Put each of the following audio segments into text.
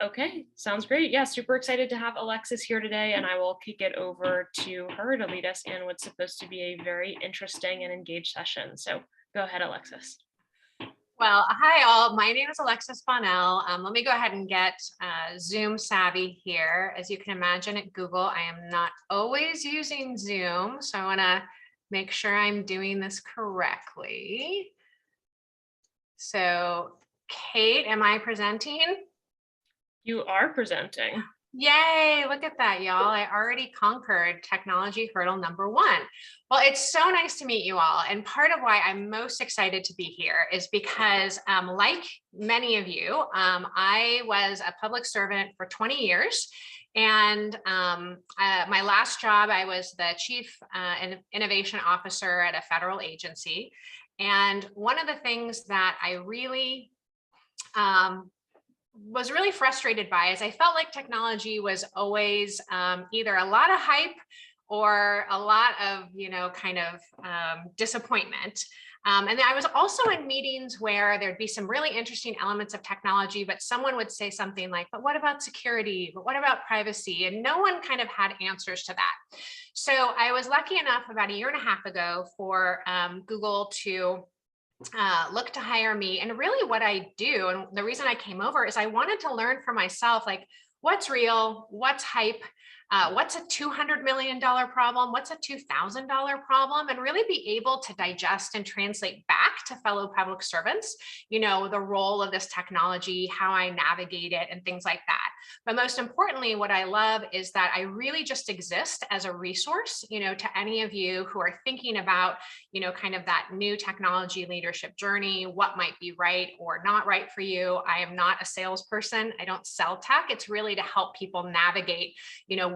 Okay, sounds great. Yeah, super excited to have Alexis here today, and I will kick it over to her to lead us in what's supposed to be a very interesting and engaged session. So go ahead, Alexis. Well, hi all. My name is Alexis Bonnell. Let me go ahead and get Zoom savvy here. As you can imagine at Google, I am not always using Zoom, so I want to make sure I'm doing this correctly. So, Kate, am I presenting? You are presenting. Yay, look at that, y'all. I already conquered technology hurdle number one. Well, it's so nice to meet you all. And part of why I'm most excited to be here is because, like many of you, I was a public servant for 20 years. And my last job, I was the chief innovation officer at a federal agency. And one of the things that I really was really frustrated by is I felt like technology was always either a lot of hype or a lot of, kind of disappointment. And then I was also in meetings where there'd be some really interesting elements of technology, but someone would say something like, but what about security? But what about privacy? And no one kind of had answers to that. So I was lucky enough about a year and a half ago for Google to look to hire me. And really what I do, and the reason I came over is I wanted to learn for myself, like what's real, what's hype, what's a $200 million problem, what's a $2,000 problem, and really be able to digest and translate back to fellow public servants, the role of this technology, how I navigate it, and things like that. But most importantly, what I love is that I really just exist as a resource, to any of you who are thinking about, kind of that new technology leadership journey, what might be right or not right for you. I am not a salesperson. I don't sell tech. It's really to help people navigate,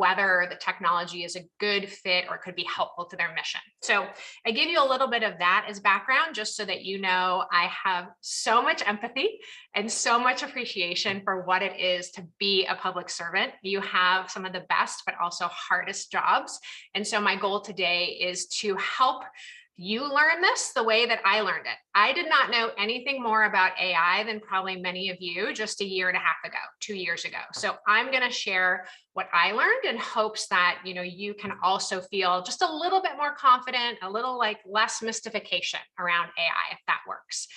whether the technology is a good fit or could be helpful to their mission. So I give you a little bit of that as background, just so that I have so much empathy and so much appreciation for what it is to be a public servant. You have some of the best, but also hardest jobs. And so my goal today is to help you learn this the way that I learned it. I did not know anything more about AI than probably many of you just a year and a half ago, 2 years ago. So I'm going to share what I learned in hopes that, you can also feel just a little bit more confident, a little like less mystification around AI, if that works.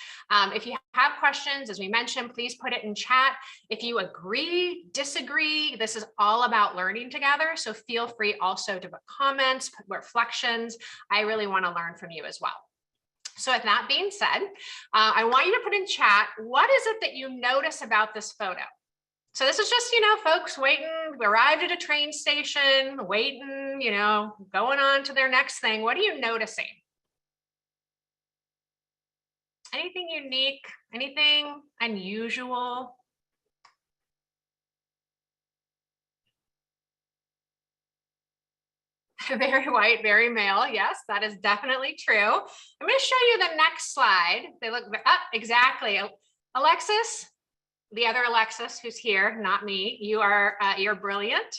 If you have questions, as we mentioned, please put it in chat. If you agree, disagree, this is all about learning together. So feel free also to put comments, put reflections. I really want to learn from you as well. So with that being said, I want you to put in chat, what is it that you notice about this photo? So this is just, folks waiting, arrived at a train station, waiting, going on to their next thing. What are you noticing? Anything unique? Anything unusual? Very white, very male. Yes, that is definitely true. I'm going to show you the next slide. They look up exactly. Alexis, the other Alexis who's here, not me. You're brilliant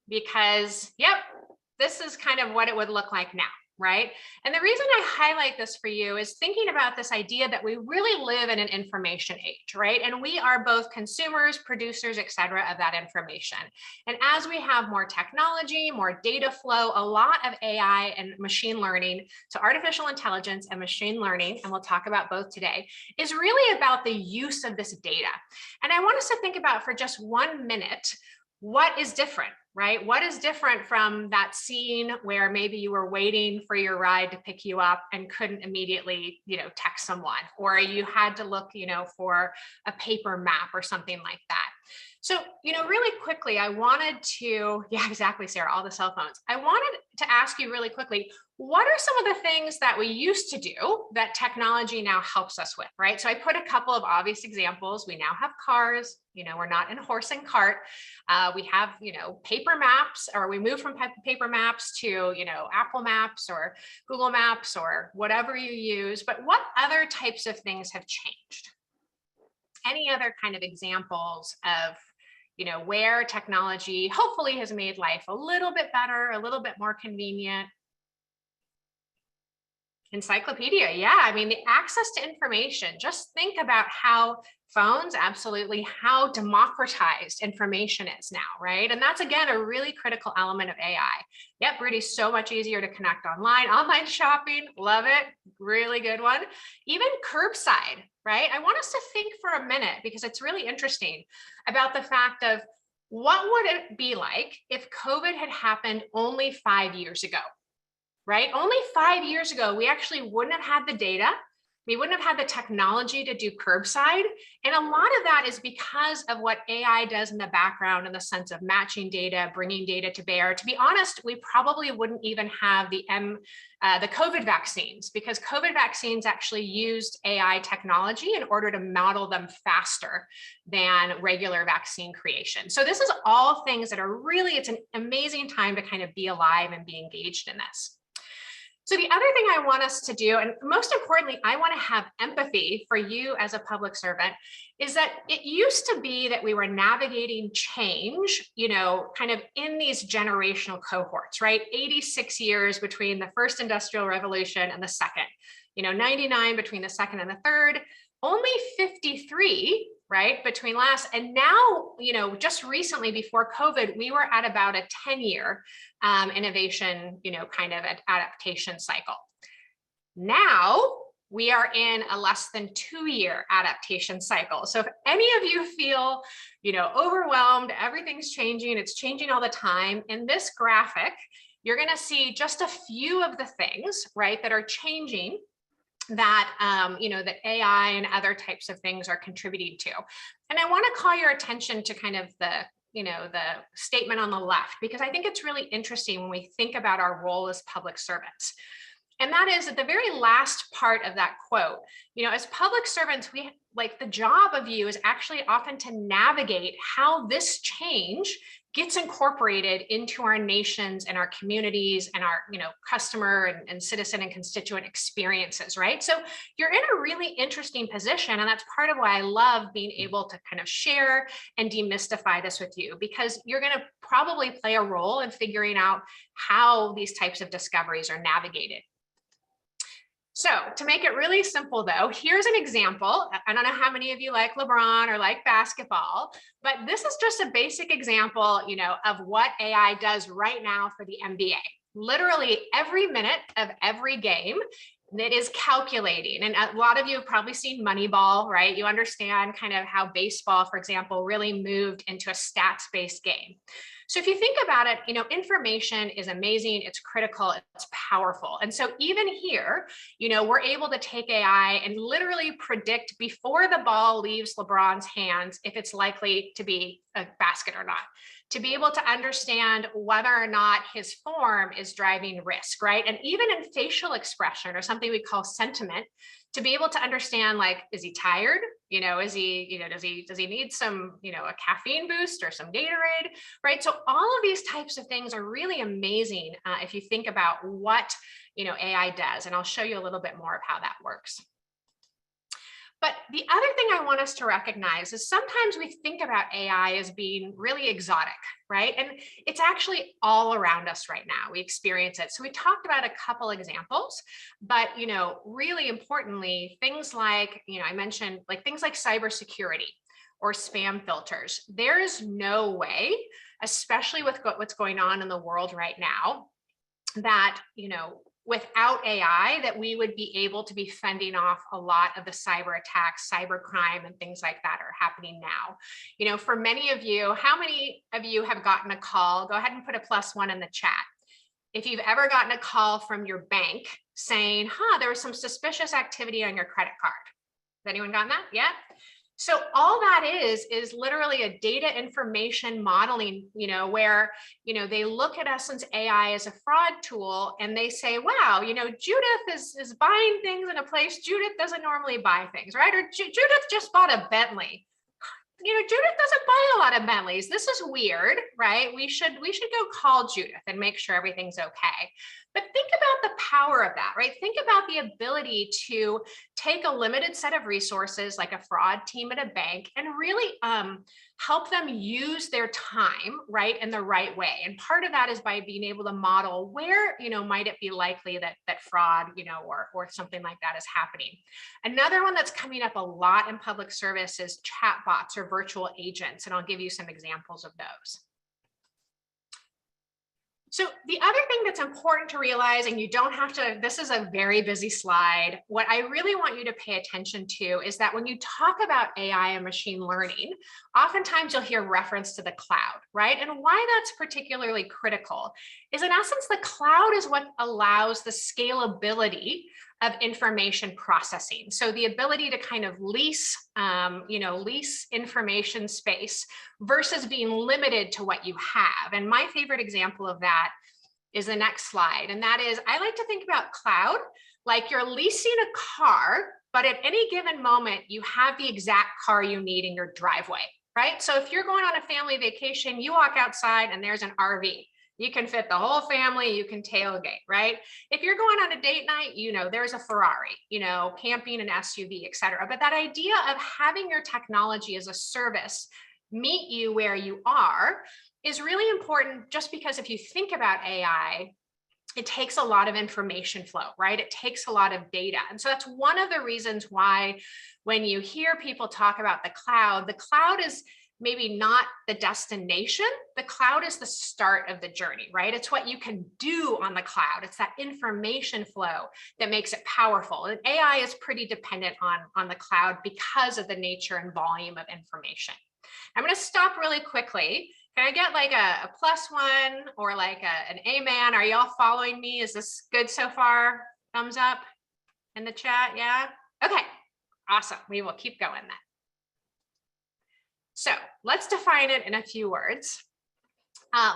because, yep, this is kind of what it would look like now, right? And the reason I highlight this for you is thinking about this idea that we really live in an information age, right? And we are both consumers, producers, et cetera, of that information. And as we have more technology, more data flow, a lot of AI and machine learning, so artificial intelligence and machine learning, and we'll talk about both today, is really about the use of this data. And I want us to think about for just 1 minute, what is different, right? What is different from that scene where maybe you were waiting for your ride to pick you up and couldn't immediately, text someone, or you had to look, for a paper map or something like that. So, really quickly, I wanted to, yeah, exactly, Sarah, all the cell phones. I wanted to ask you really quickly, what are some of the things that we used to do that technology now helps us with, right? So I put a couple of obvious examples. We now have cars, we're not in horse and cart. We have, paper maps, or we move from paper maps to, Apple Maps or Google Maps or whatever you use. But what other types of things have changed? Any other kind of examples of, where technology hopefully has made life a little bit better, a little bit more convenient? Encyclopedia, yeah. I mean, the access to information, just think about how phones, absolutely, how democratized information is now, right? And that's, again, a really critical element of AI. Yep, Rudy, so much easier to connect online shopping, love it, really good one. Even curbside, right? I want us to think for a minute, because it's really interesting, about the fact of what would it be like if COVID had happened only 5 years ago? Right? Only 5 years ago, we actually wouldn't have had the data. We wouldn't have had the technology to do curbside. And a lot of that is because of what AI does in the background, in the sense of matching data, bringing data to bear. To be honest, we probably wouldn't even have the COVID vaccines, because COVID vaccines actually used AI technology in order to model them faster than regular vaccine creation. So this is all things that are really, it's an amazing time to kind of be alive and be engaged in this. So the other thing I want us to do, and most importantly, I want to have empathy for you as a public servant, is that it used to be that we were navigating change, kind of in these generational cohorts, right? 86 years between the first industrial revolution and the second, 99 between the second and the third, only 53, right, between last. And now, just recently before COVID, we were at about a 10-year innovation, kind of adaptation cycle. Now we are in a less than 2-year adaptation cycle. So if any of you feel, overwhelmed, everything's changing, it's changing all the time, in this graphic, you're going to see just a few of the things, right, that are changing, that that AI and other types of things are contributing to. And I want to call your attention to kind of the statement on the left, because I think it's really interesting when we think about our role as public servants. And that is at the very last part of that quote, as public servants, we the job of you is actually often to navigate how this change gets incorporated into our nations and our communities and our customer and citizen and constituent experiences, right? So you're in a really interesting position, and that's part of why I love being able to kind of share and demystify this with you, because you're going to probably play a role in figuring out how these types of discoveries are navigated. So to make it really simple, though, here's an example. I don't know how many of you like LeBron or like basketball, but this is just a basic example, of what AI does right now for the NBA. Literally every minute of every game, it is calculating. And a lot of you have probably seen Moneyball, right? You understand kind of how baseball, for example, really moved into a stats-based game. So if you think about it, information is amazing, it's critical, it's powerful. And so even here, we're able to take AI and literally predict before the ball leaves LeBron's hands if it's likely to be a basket or not, to be able to understand whether or not his form is driving risk, right? And even in facial expression, or something we call sentiment, to be able to understand, is he tired? Is he, does he need some, a caffeine boost or some Gatorade, right? So all of these types of things are really amazing if you think about what, AI does. And I'll show you a little bit more of how that works. But the other thing I want us to recognize is sometimes we think about AI as being really exotic, right? And it's actually all around us right now. We experience it. So we talked about a couple examples, but, really importantly, things like, I mentioned things like cybersecurity or spam filters. There is no way, especially with what's going on in the world right now, that, without AI, that we would be able to be fending off a lot of the cyber attacks, cyber crime, and things like that are happening now. For many of you, how many of you have gotten a call? Go ahead and put a +1 in the chat. If you've ever gotten a call from your bank saying, there was some suspicious activity on your credit card. Has anyone gotten that? Yeah. So all that is literally a data information modeling, where, they look at us as AI as a fraud tool, and they say, wow, Judith is buying things in a place Judith doesn't normally buy things, right? Or Judith just bought a Bentley. Judith doesn't buy a lot of Bentleys. This is weird, right? We should go call Judith and make sure everything's okay. But think about the power of that, right? Think about the ability to take a limited set of resources like a fraud team at a bank and really help them use their time, right, in the right way. And part of that is by being able to model where, might it be likely that fraud, or something like that is happening. Another one that's coming up a lot in public service is chatbots or virtual agents, and I'll give you some examples of those. So the other thing that's important to realize, and you don't have to, this is a very busy slide. What I really want you to pay attention to is that when you talk about AI and machine learning, oftentimes you'll hear reference to the cloud, right? And why that's particularly critical is, in essence, the cloud is what allows the scalability of information processing. So the ability to kind of lease information space versus being limited to what you have. And my favorite example of that is the next slide. And that is, I like to think about cloud like you're leasing a car, but at any given moment, you have the exact car you need in your driveway, right? So if you're going on a family vacation, you walk outside and there's an RV. You can fit the whole family, you can tailgate, right? If you're going on a date night, there's a Ferrari, camping, an SUV, et cetera. But that idea of having your technology as a service meet you where you are is really important, just because if you think about AI, it takes a lot of information flow, right? It takes a lot of data. And so that's one of the reasons why when you hear people talk about the cloud is maybe not the destination. The cloud is the start of the journey, right? It's what you can do on the cloud. It's that information flow that makes it powerful. And AI is pretty dependent on the cloud because of the nature and volume of information. I'm going to stop really quickly. Can I get like a +1 or like an amen? Are y'all following me? Is this good so far? Thumbs up in the chat, yeah? Okay, awesome. We will keep going then. So let's define it in a few words.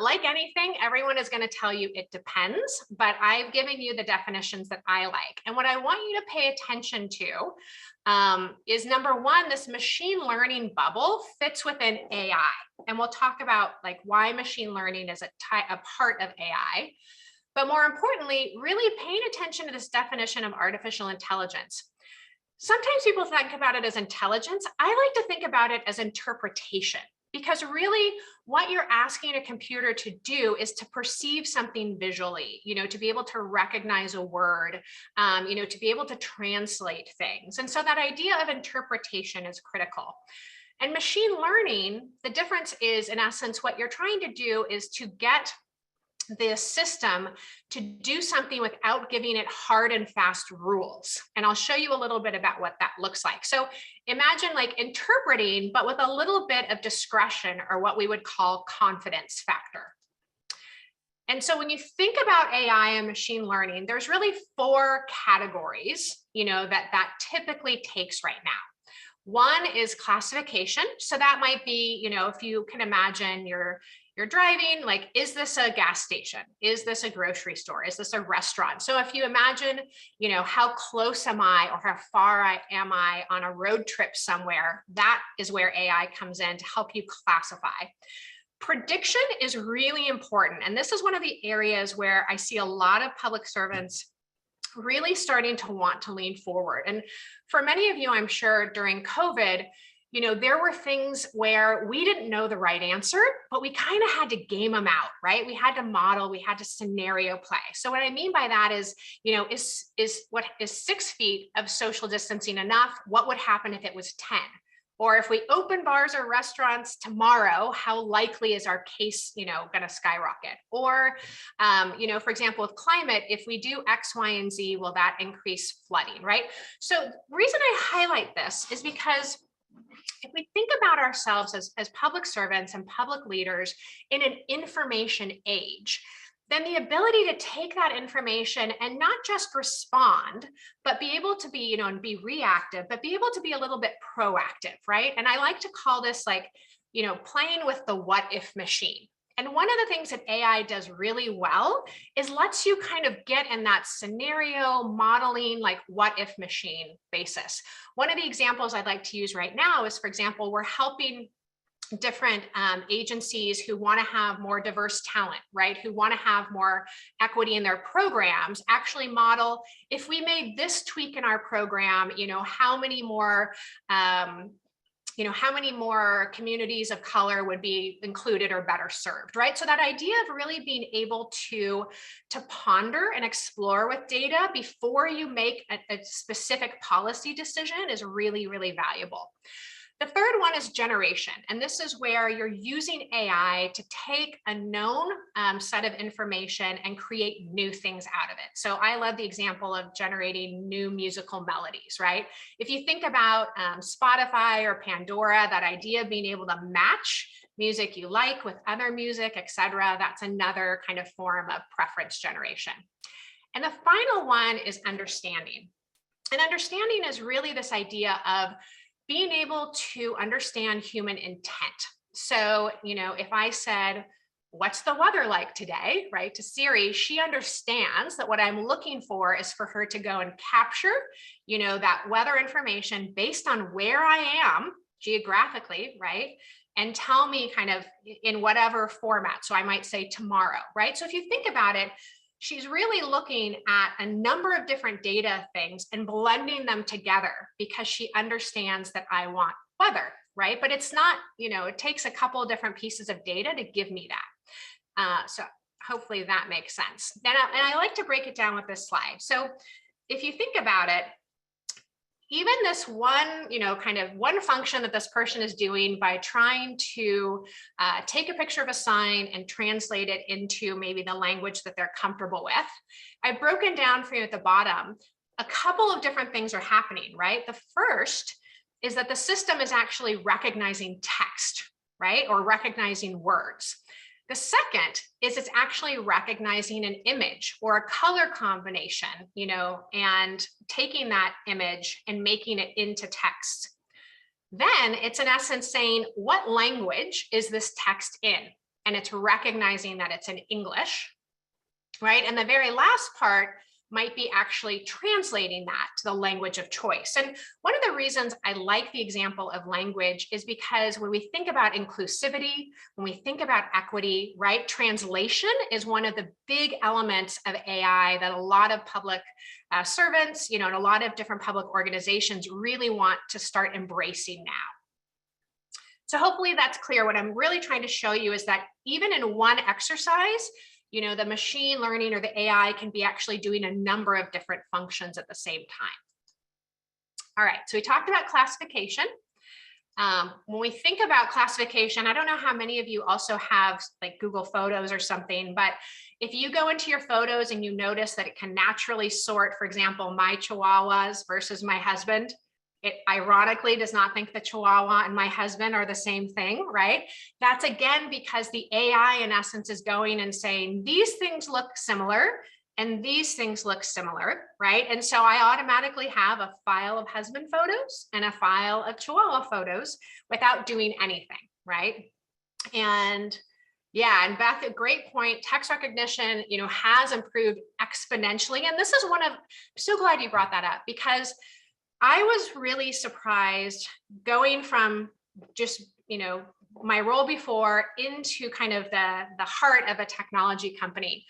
Like anything, everyone is going to tell you it depends, but I've given you the definitions that I like. And what I want you to pay attention to is, number one, this machine learning bubble fits within AI. And we'll talk about like why machine learning is a part of AI. But more importantly, really paying attention to this definition of artificial intelligence. Sometimes people think about it as intelligence. I like to think about it as interpretation, because really what you're asking a computer to do is to perceive something visually, to be able to recognize a word, to be able to translate things. And so that idea of interpretation is critical. And machine learning, the difference is, in essence, what you're trying to do is to get the system to do something without giving it hard and fast rules. And I'll show you a little bit about what that looks like. So imagine like interpreting, but with a little bit of discretion, or what we would call confidence factor. And so when you think about AI and machine learning, there's really 4 categories, that typically takes right now. One is classification. So that might be, if you can imagine you're driving, like, is this a gas station? Is this a grocery store? Is this a restaurant? So if you imagine, how close am I, or how far am I on a road trip somewhere, that is where AI comes in to help you classify. Prediction is really important. And this is one of the areas where I see a lot of public servants really starting to want to lean forward. And for many of you, I'm sure during COVID, there were things where we didn't know the right answer, but we kind of had to game them out, right? We had to model, we had to scenario play. So what I mean by that is, what is 6 feet of social distancing enough? What would happen if it was 10? Or if we open bars or restaurants tomorrow, how likely is our case, going to skyrocket? Or, for example, with climate, if we do X, Y, and Z, will that increase flooding, right? So the reason I highlight this is because if we think about ourselves as public servants and public leaders in an information age, then the ability to take that information and not just respond, but be able to be, and be reactive, but be able to be a little bit proactive, right? And I like to call this like, playing with the what if machine. And one of the things that AI does really well is lets you kind of get in that scenario modeling, like what if machine basis. One of the examples I'd like to use right now is, for example, we're helping different agencies who want to have more diverse talent, right? Who want to have more equity in their programs actually model, if we made this tweak in our program, how many more how many more communities of color would be included or better served, right? So that idea of really being able to ponder and explore with data before you make a specific policy decision is really, really valuable. The third one is generation. And this is where you're using AI to take a known set of information and create new things out of it. So I love the example of generating new musical melodies, right? If you think about Spotify or Pandora, that idea of being able to match music you like with other music, et cetera, that's another kind of form of preference generation. And the final one is understanding. And understanding is really this idea of being able to understand human intent. So, if I said, what's the weather like today, right, to Siri, she understands that what I'm looking for is for her to go and capture, that weather information based on where I am geographically, right, and tell me kind of in whatever format. So I might say tomorrow, right? So if you think about it, she's really looking at a number of different data things and blending them together because she understands that I want weather, right? But it's not, it takes a couple of different pieces of data to give me that. So hopefully that makes sense. And I like to break it down with this slide. So if you think about it, even this one, kind of one function that this person is doing by trying to take a picture of a sign and translate it into maybe the language that they're comfortable with, I've broken down for you at the bottom, a couple of different things are happening, right? The first is that the system is actually recognizing text, right? Or recognizing words. The second is it's actually recognizing an image or a color combination, and taking that image and making it into text. Then it's in essence saying, what language is this text in? And it's recognizing that it's in English, right? And the very last part might be actually translating that to the language of choice. And one of the reasons I like the example of language is because when we think about inclusivity, when we think about equity, right, translation is one of the big elements of AI that a lot of public servants, and a lot of different public organizations really want to start embracing now. So hopefully that's clear. What I'm really trying to show you is that even in one exercise, the machine learning or the AI can be actually doing a number of different functions at the same time. All right, so we talked about classification. When we think about classification, I don't know how many of you also have like Google Photos or something, but if you go into your photos and you notice that it can naturally sort, for example, my Chihuahuas versus my husband, it ironically does not think the Chihuahua and my husband are the same thing, right? That's again because the AI in essence is going and saying, these things look similar and these things look similar, right? And so I automatically have a file of husband photos and a file of Chihuahua photos without doing anything, right? And yeah, and Beth, a great point. Text recognition, has improved exponentially. And this is I'm so glad you brought that up because I was really surprised going from just, my role before into kind of the heart of a technology company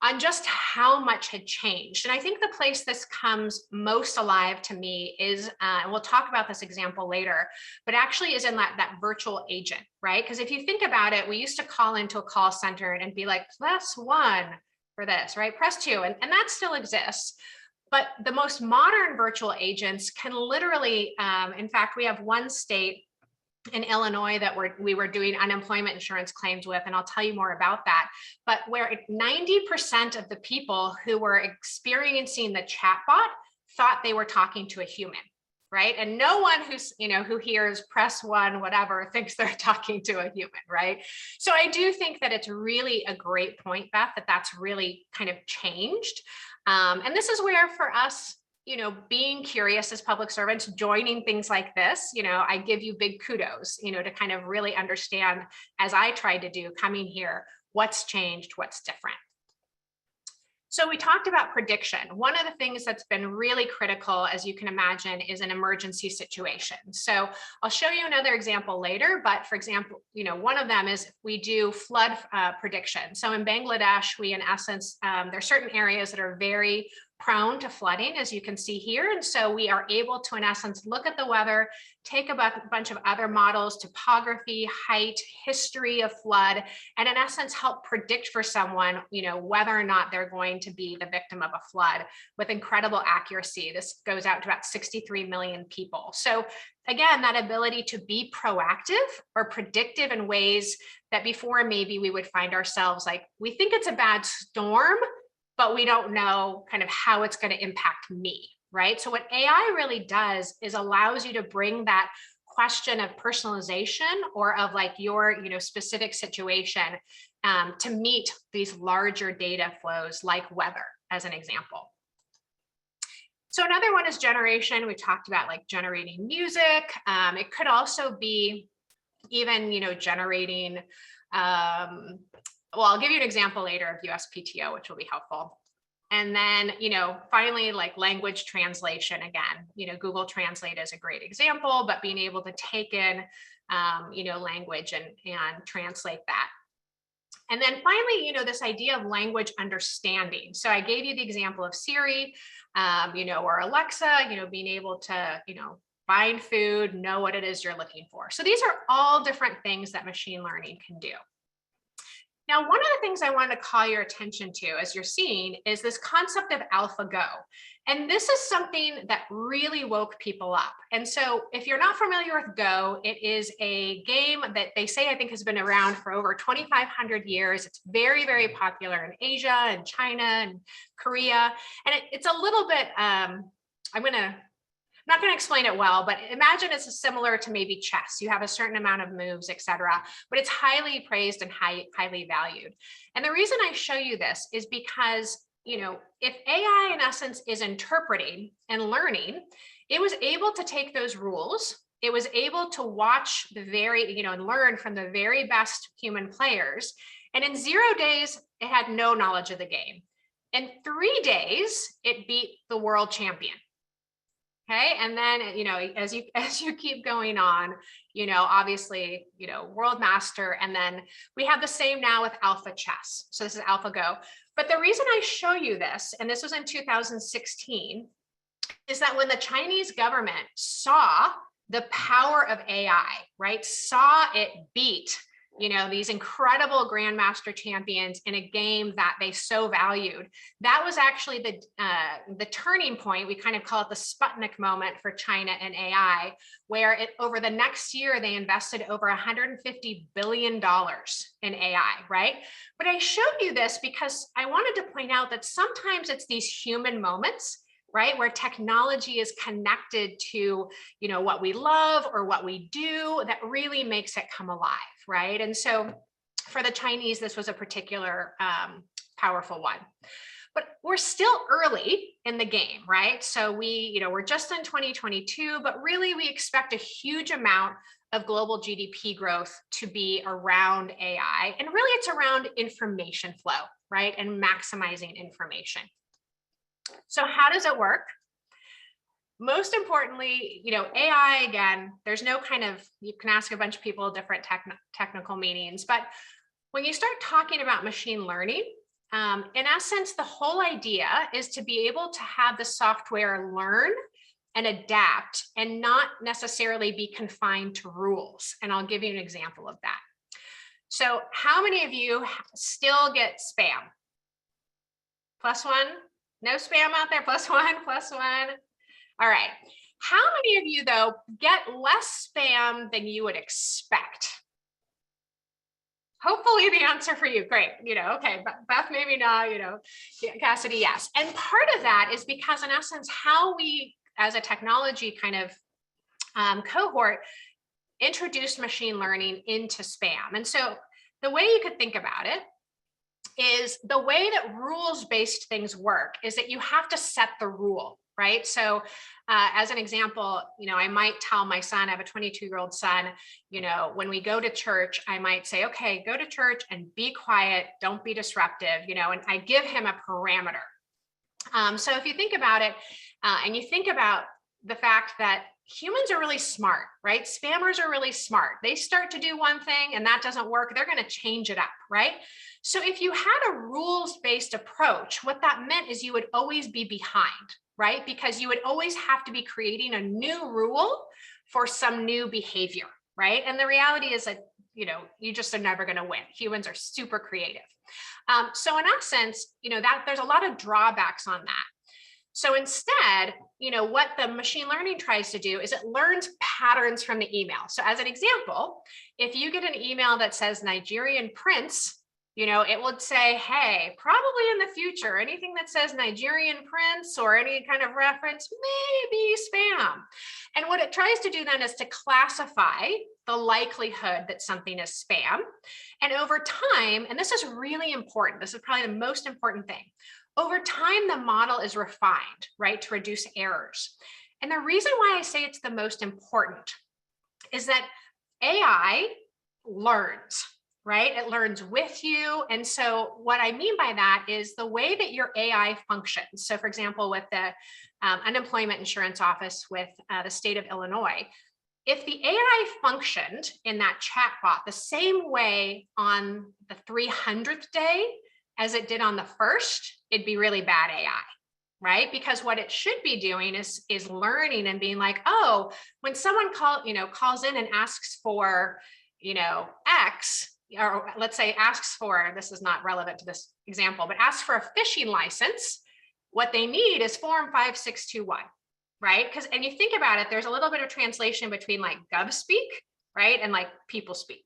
on just how much had changed. And I think the place this comes most alive to me is, and we'll talk about this example later, but actually is in that virtual agent, right? Because if you think about it, we used to call into a call center and be like, +1 for this, right? Press 2, and that still exists. But the most modern virtual agents can literally, in fact, we have one state in Illinois that we were doing unemployment insurance claims with, and I'll tell you more about that, but where 90% of the people who were experiencing the chatbot thought they were talking to a human, right? And no one who hears +1, whatever, thinks they're talking to a human, right? So I do think that it's really a great point, Beth, that's really kind of changed. And this is where for us, being curious as public servants, joining things like this, I give you big kudos, to kind of really understand, as I tried to do coming here, what's changed, what's different. So we talked about prediction. One of the things that's been really critical, as you can imagine, is an emergency situation. So I'll show you another example later, but for example, one of them is we do flood prediction. So in Bangladesh, we in essence, there are certain areas that are very prone to flooding, as you can see here. And so we are able to, in essence, look at the weather, take a bunch of other models, topography, height, history of flood, and in essence, help predict for someone, whether or not they're going to be the victim of a flood with incredible accuracy. This goes out to about 63 million people. So again, that ability to be proactive or predictive in ways that before maybe we would find ourselves like, we think it's a bad storm, but we don't know kind of how it's going to impact me, right? So what AI really does is allows you to bring that question of personalization or of like your, specific situation to meet these larger data flows like weather, as an example. So another one is generation. We talked about like generating music. It could also be even, generating well, I'll give you an example later of USPTO, which will be helpful. And then, finally, like language translation again, Google Translate is a great example, but being able to take in, language and translate that. And then finally, this idea of language understanding. So I gave you the example of Siri, or Alexa, being able to, find food, know what it is you're looking for. So these are all different things that machine learning can do. Now, one of the things I want to call your attention to, as you're seeing, is this concept of AlphaGo. And this is something that really woke people up. And so if you're not familiar with Go, it is a game that they say, I think, has been around for over 2,500 years. It's very, very popular in Asia and China and Korea. And it's a little bit, I'm not going to explain it well, but imagine it's similar to maybe chess. You have a certain amount of moves, etc., but it's highly praised and highly valued. And the reason I show you this is because, if AI in essence is interpreting and learning, it was able to take those rules. It was able to watch the very, and learn from the very best human players. And in 0 days, it had no knowledge of the game. In 3 days, it beat the world champion. Okay. And then, as you keep going on, obviously, world master. And then we have the same now with alpha chess. So this is AlphaGo. But the reason I show you this, and this was in 2016, is that when the Chinese government saw the power of AI, right, saw it beat, these incredible grandmaster champions in a game that they so valued, that was actually the turning point. We kind of call it the Sputnik moment for China and AI, where over the next year, they invested over $150 billion in AI, right? But I showed you this because I wanted to point out that sometimes it's these human moments, right, where technology is connected to, what we love or what we do that really makes it come alive, right? And so for the Chinese, this was a particular powerful one. But we're still early in the game, right? So we're just in 2022, but really we expect a huge amount of global GDP growth to be around AI. And really it's around information flow, right? And maximizing information. So how does it work? Most importantly, AI, again, there's no you can ask a bunch of people different technical meanings, but when you start talking about machine learning, in essence, the whole idea is to be able to have the software learn and adapt and not necessarily be confined to rules. And I'll give you an example of that. So how many of you still get spam? +1? No spam out there? +1, +1. All right. How many of you, though, get less spam than you would expect? Hopefully the answer for you, great. Okay, Beth, maybe not, Cassidy, yes. And part of that is because in essence, how we, as a technology kind of cohort, introduced machine learning into spam. And so the way you could think about it is the way that rules-based things work is that you have to set the rule, right? So As an example, I might tell my son, I have a 22-year-old son, when we go to church, I might say, okay, go to church and be quiet, don't be disruptive, and I give him a parameter. So if you think about it, and you think about the fact that humans are really smart, right? Spammers are really smart. They start to do one thing and that doesn't work, they're going to change it up, right? So if you had a rules-based approach, what that meant is you would always be behind, right? Because you would always have to be creating a new rule for some new behavior, right? And the reality is that, you just are never going to win. Humans are super creative. So in essence, that there's a lot of drawbacks on that. So instead, what the machine learning tries to do is it learns patterns from the email. So as an example, if you get an email that says Nigerian prince, it would say, hey, probably in the future, anything that says Nigerian prince or any kind of reference may be spam. And what it tries to do then is to classify the likelihood that something is spam. And over time, and this is really important, this is probably the most important thing, over time, the model is refined, right, to reduce errors. And the reason why I say it's the most important is that AI learns, right? It learns with you. And so what I mean by that is the way that your AI functions. So for example, with the unemployment insurance office with the state of Illinois, if the AI functioned in that chatbot the same way on the 300th day as it did on the first, it'd be really bad AI, right? Because what it should be doing is learning and being like, oh, when someone calls in and asks for, X, or let's say asks for, this is not relevant to this example, but asks for a fishing license, what they need is form 5621, right? And you think about it, there's a little bit of translation between like gov speak, right? And like people speak.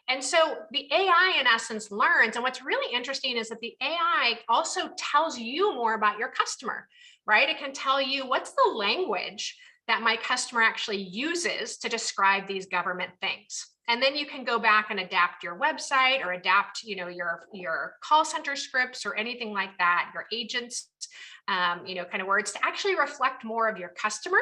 And so the AI in essence learns, and what's really interesting is that the AI also tells you more about your customer, right? It can tell you what's the language that my customer actually uses to describe these government things. And then you can go back and adapt your website or adapt, your call center scripts or anything like that, your agents, kind of words to actually reflect more of your customer,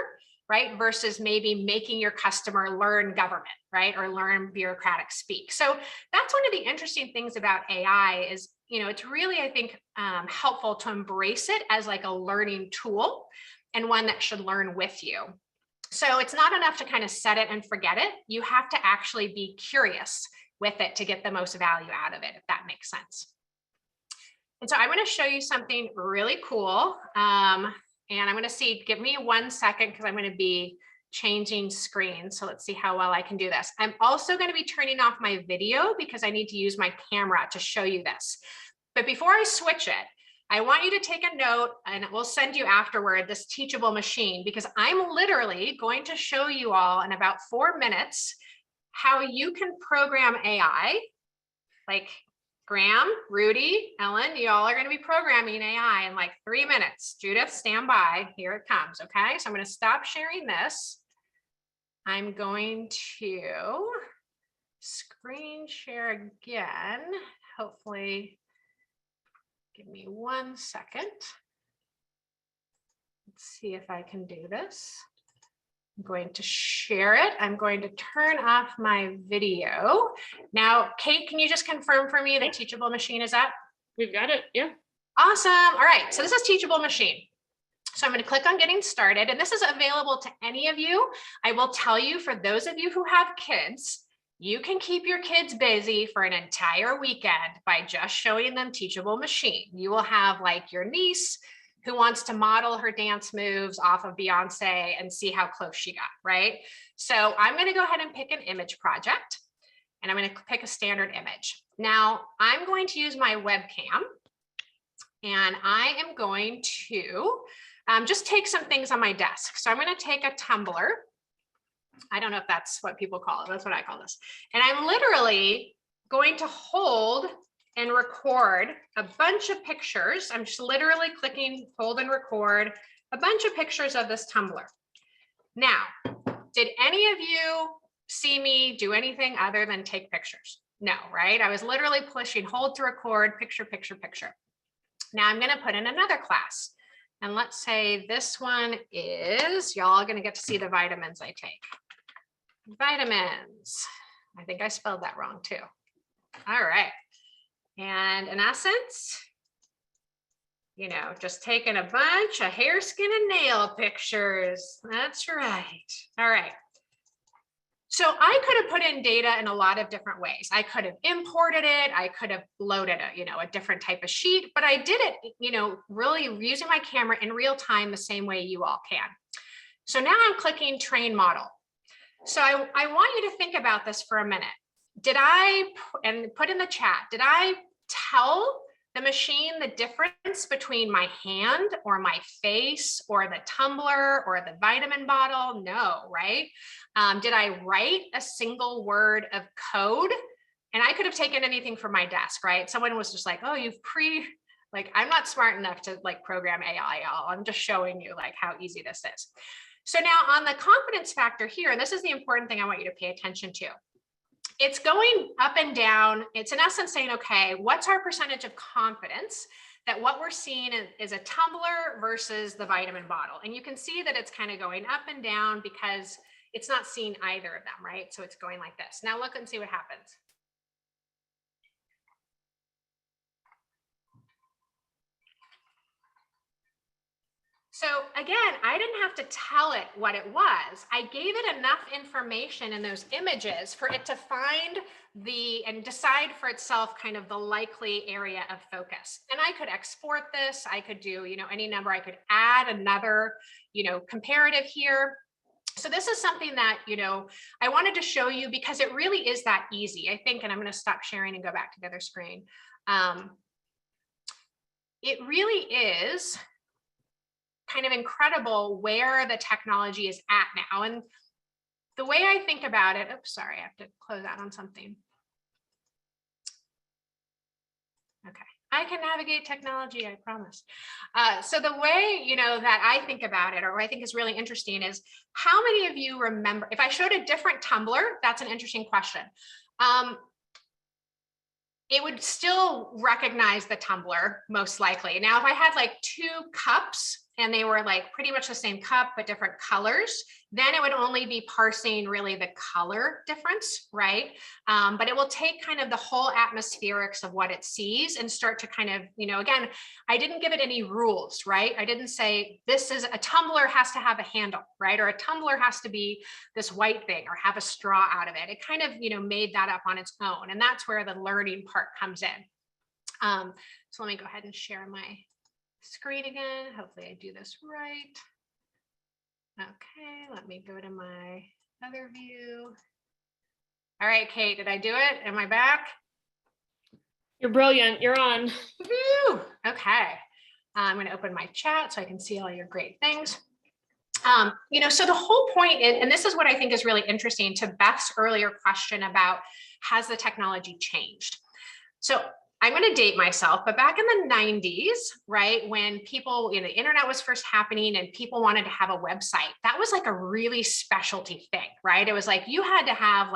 right? Versus maybe making your customer learn government, right? Or learn bureaucratic speak. So that's one of the interesting things about AI is, it's really, I think, helpful to embrace it as like a learning tool and one that should learn with you. So it's not enough to kind of set it and forget it. You have to actually be curious with it to get the most value out of it, if that makes sense. And so I'm going to show you something really cool. And I'm going to see, give me 1 second because I'm going to be changing screens. So let's see how well I can do this. I'm also going to be turning off my video because I need to use my camera to show you this. But before I switch it, I want you to take a note, and we'll send you afterward this teachable machine, because I'm literally going to show you all in about 4 minutes how you can program AI. Like Graham, Rudy, Ellen, you all are going to be programming AI in like 3 minutes. Judith, stand by. Here it comes. Okay, so I'm going to stop sharing this. I'm going to screen share again. Hopefully, give me 1 second. Let's see if I can do this. I'm going to share it. I'm going to turn off my video. Now, Kate, can you just confirm for me the teachable machine is up? We've got it. Yeah. Awesome. All right. So this is teachable machine. So I'm going to click on getting started, and this is available to any of you. I will tell you, for those of you who have kids, you can keep your kids busy for an entire weekend by just showing them teachable machine. You will have like your niece who wants to model her dance moves off of Beyonce and see how close she got, right? So I'm going to go ahead and pick an image project, and I'm going to pick a standard image. Now I'm going to use my webcam, and I am going to just take some things on my desk. So I'm going to take a tumbler. I don't know if that's what people call it. That's what I call this. And I'm literally going to hold and record a bunch of pictures. I'm just literally clicking hold and record a bunch of pictures of this tumbler. Now, did any of you see me do anything other than take pictures? No, right? I was literally pushing hold to record, picture, picture, picture. Now I'm going to put in another class. And let's say this one is, y'all are going to get to see the vitamins I take. Vitamins. I think I spelled that wrong too. All right. And in essence, you know, just taking a bunch of hair, skin, and nail pictures. That's right. All right. So I could have put in data in a lot of different ways. I could have imported it. I could have loaded a different type of sheet, but I did it, really using my camera in real time the same way you all can. So now I'm clicking train model. So I want you to think about this for a minute. Did I, and put in the chat, did I tell the machine the difference between my hand or my face or the tumbler or the vitamin bottle? No, right? Did I write a single word of code? And I could have taken anything from my desk, right? Someone was just like, oh, I'm not smart enough to program AI, y'all. I'm just showing you how easy this is. So now on the confidence factor here, and this is the important thing I want you to pay attention to. It's going up and down. It's in essence saying, okay, what's our percentage of confidence that what we're seeing is a tumbler versus the vitamin bottle? And you can see that it's kind of going up and down because it's not seeing either of them, right? So it's going like this. Now look and see what happens. So again, I didn't have to tell it what it was. I gave it enough information in those images for it to find and decide for itself kind of the likely area of focus. And I could export this. I could do, any number. I could add another, comparative here. So this is something that, I wanted to show you because it really is that easy, I think, and I'm going to stop sharing and go back to the other screen. It really is kind of incredible where the technology is at now. And the way I think about it, oops, sorry, I have to close out on something. Okay, I can navigate technology, I promise. So the way, that I think about it, or what I think is really interesting is how many of you remember, if I showed a different tumbler, that's an interesting question. It would still recognize the tumbler most likely. Now, if I had two cups and they were pretty much the same cup, but different colors, then it would only be parsing really the color difference, right? But it will take kind of the whole atmospherics of what it sees and start to kind of, again, I didn't give it any rules, right? I didn't say this is a tumbler has to have a handle, right? Or a tumbler has to be this white thing or have a straw out of it. It kind of, made that up on its own. And that's where the learning part comes in. So let me go ahead and share my screen again. Hopefully I do this right. Okay, let me go to my other view. All right, Kate, did I do it? Am I back? You're brilliant. You're on. Woo! Okay. I'm going to open my chat so I can see all your great things. So the whole point, and this is what I think is really interesting to Beth's earlier question about, has the technology changed? So I'm going to date myself, but back in the 90s, right, when people, the internet was first happening and people wanted to have a website, that was a really specialty thing, right? It was you had to have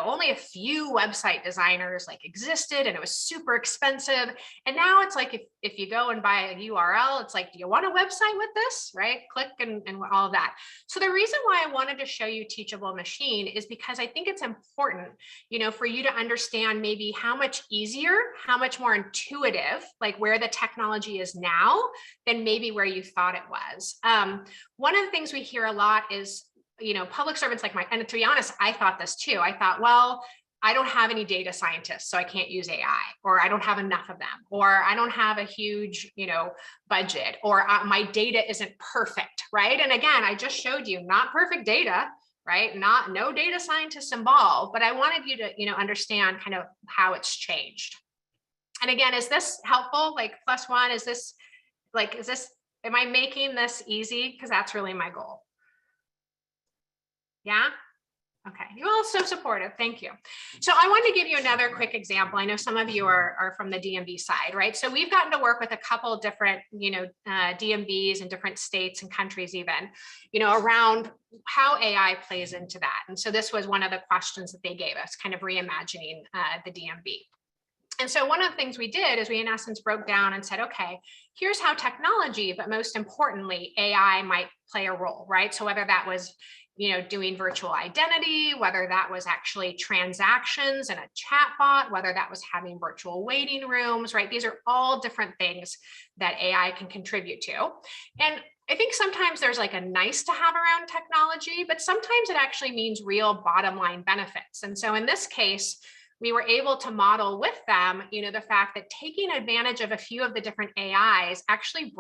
only a few website designers existed, and it was super expensive. And now it's if you go and buy a URL, it's do you want a website with this, right? Click and all of that. So the reason why I wanted to show you Teachable Machine is because I think it's important, for you to understand maybe how much easier, how much more intuitive, where the technology is now than maybe where you thought it was. One of the things we hear a lot is, public servants and to be honest, I thought this too. I thought, well, I don't have any data scientists, so I can't use AI, or I don't have enough of them, or I don't have a huge, budget, or my data isn't perfect, right? And again, I just showed you not perfect data, right? No data scientists involved, but I wanted you to, understand kind of how it's changed. And again, is this helpful? +1, is this, am I making this easy? Because that's really my goal. Yeah? Okay, you're all so supportive, thank you. So I want to give you another quick example. I know some of you are from the DMV side, right? So we've gotten to work with a couple different, DMVs in different states and countries even, around how AI plays into that. And so this was one of the questions that they gave us, kind of reimagining the DMV. And so one of the things we did is we in essence broke down and said, okay, here's how technology, but most importantly, AI might play a role, right? So whether that was, doing virtual identity, whether that was actually transactions in a chatbot, whether that was having virtual waiting rooms, right? These are all different things that AI can contribute to. And I think sometimes there's like a nice to have around technology, but sometimes it actually means real bottom line benefits. And so in this case, we were able to model with them, the fact that taking advantage of a few of the different AIs actually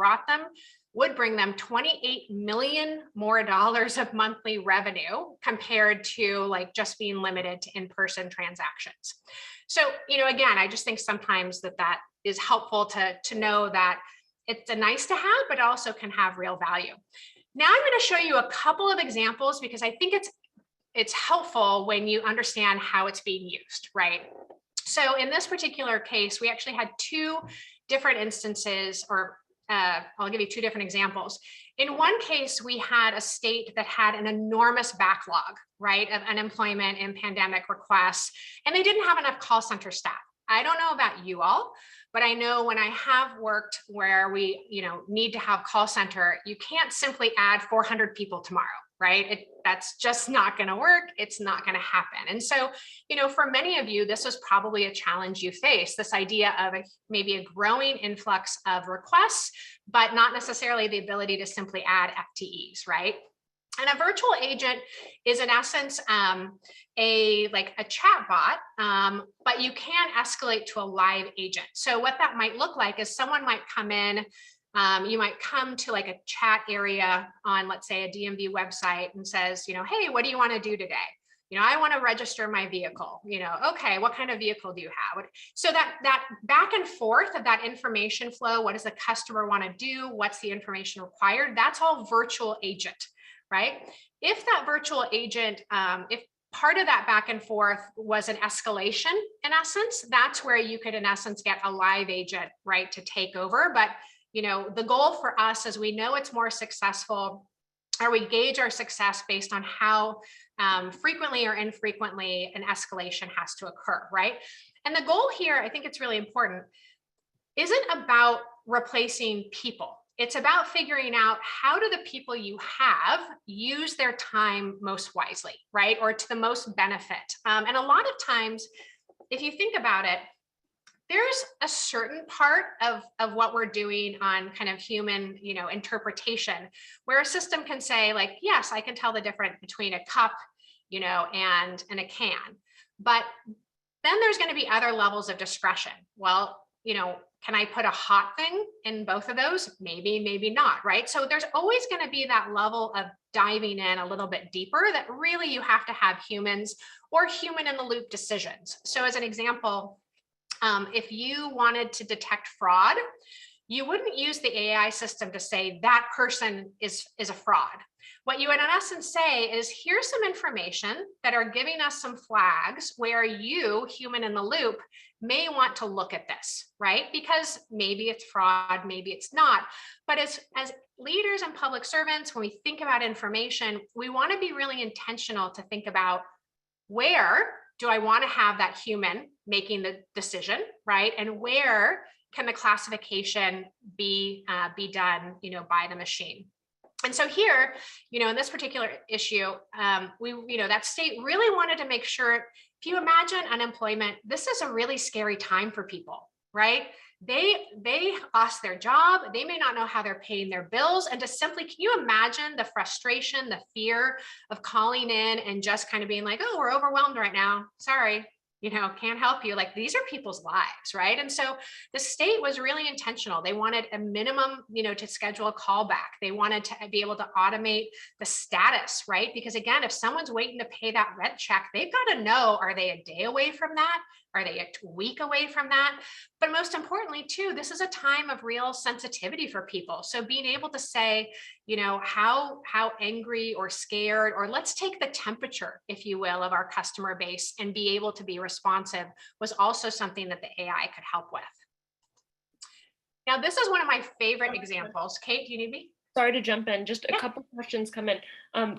would bring them 28 million more dollars of monthly revenue compared to like just being limited to in-person transactions. So, again, I just think sometimes that is helpful to know that it's a nice to have, but also can have real value. Now I'm going to show you a couple of examples because I think it's helpful when you understand how it's being used, right? So in this particular case, we actually had two different instances, or I'll give you two different examples. In one case, we had a state that had an enormous backlog, right, of unemployment and pandemic requests, and they didn't have enough call center staff. I don't know about you all, but I know when I have worked where we, need to have call center, you can't simply add 400 people tomorrow, right? That's just not going to work. It's not going to happen. And so, for many of you, this was probably a challenge you faced, this idea of maybe a growing influx of requests, but not necessarily the ability to simply add FTEs, right? And a virtual agent is in essence a chat bot, but you can escalate to a live agent. So what that might look like is someone might come in, you might come to like a chat area on, let's say, a DMV website and says, hey, what do you want to do today? I want to register my vehicle. Okay, what kind of vehicle do you have? So that back and forth of that information flow, what does the customer want to do? What's the information required? That's all virtual agent, right? If that virtual agent, if part of that back and forth was an escalation, in essence, that's where you could, in essence, get a live agent, right, to take over. But the goal for us is we know it's more successful, or we gauge our success based on how frequently or infrequently an escalation has to occur, right? And the goal here, I think it's really important, isn't about replacing people. It's about figuring out how do the people you have use their time most wisely, right? Or to the most benefit. And a lot of times, if you think about it, there's a certain part of what we're doing on kind of human, interpretation, where a system can say like, yes, I can tell the difference between a cup, and a can. But then there's going to be other levels of discretion. Well, can I put a hot thing in both of those? Maybe, maybe not, right? So there's always going to be that level of diving in a little bit deeper that really you have to have humans or human in the loop decisions. So as an example, if you wanted to detect fraud, you wouldn't use the AI system to say that person is a fraud. What you would in essence say is, here's some information that are giving us some flags where you, human in the loop, may want to look at this, right? Because maybe it's fraud, maybe it's not. But as leaders and public servants, when we think about information, we want to be really intentional to think about, where do I want to have that human making the decision, right? And where can the classification be done, by the machine? And so here, in this particular issue, that state really wanted to make sure, if you imagine unemployment, this is a really scary time for people, right? They lost their job. They may not know how they're paying their bills. And just simply, can you imagine the frustration, the fear of calling in and just kind of being like, oh, we're overwhelmed right now. Sorry. Can't help you. Like, these are people's lives, right? And so the state was really intentional. They wanted a minimum, to schedule a callback. They wanted to be able to automate the status, right? Because again, if someone's waiting to pay that rent check, they've got to know, are they a day away from that? Are they a week away from that? But most importantly, too, this is a time of real sensitivity for people. So being able to say, how angry or scared, or let's take the temperature, if you will, of our customer base and be able to be responsive, was also something that the AI could help with. Now, this is one of my favorite examples. Kate, do you need me? Sorry to jump in. Just a couple questions come in.